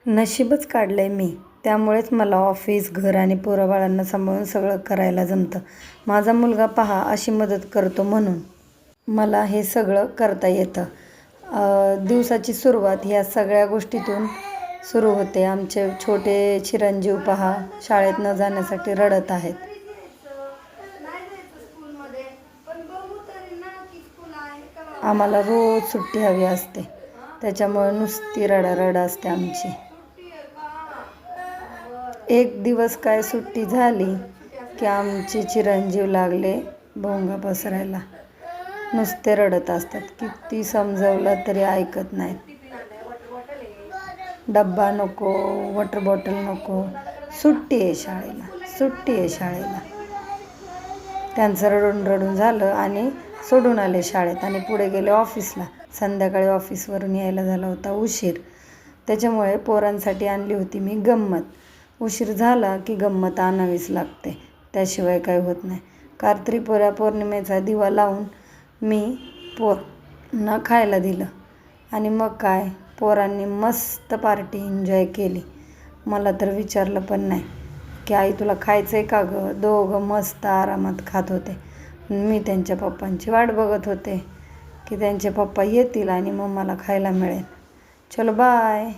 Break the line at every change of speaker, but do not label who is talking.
नशीबच काढलं आहे मी. त्यामुळेच मला ऑफिस, घर आणि पोराबाळांना सांभाळून सगळं करायला जमतं. माझा मुलगा पहा अशी मदत करतो म्हणून मला हे सगळं करता येतं. दिवसाची सुरुवात ह्या सगळ्या गोष्टीतून सुरू होते. आमचे छोटे चिरंजीव पहा शाळेत न जाण्यासाठी रडत आहेत. आम्हाला रोज सुट्टी हवी असते, त्याच्यामुळे नुसती रडारड असते आमची. एक दिवस काय सुट्टी झाली की आमचे चिरंजीव लागले भोंगा पसरायला. नुसते रडत असतात. किती समजवलं तरी ऐकत नाहीत. डब्बा नको, वॉटर बॉटल नको, सुट्टी आहे शाळेला, सुट्टी आहे शाळेला. त्यांचं रडून रडून झालं आणि सोडून आले शाळेत आणि पुढे गेले ऑफिसला. संध्याकाळी ऑफिसवरून यायला झाला होता उशीर. त्याच्यामुळे पोरांसाठी आणली होती मी गंमत. उशीर झाला की गंमत आणावीच लागते, त्याशिवाय काय होत नाही. कार्तिकी पौर्णिमेचा दिवा लावून मी पोरांना खायला दिलं आणि मग काय पोरांनी मस्त पार्टी एन्जॉय केली. मला तर विचारलं पण नाही की आई तुला खायचं आहे का गं. दोघं मस्त आरामात खात होते. मी त्यांच्या पप्पांची वाट बघत होते की त्यांचे पप्पा येतील आणि मग मला खायला मिळेल. चलो बाय.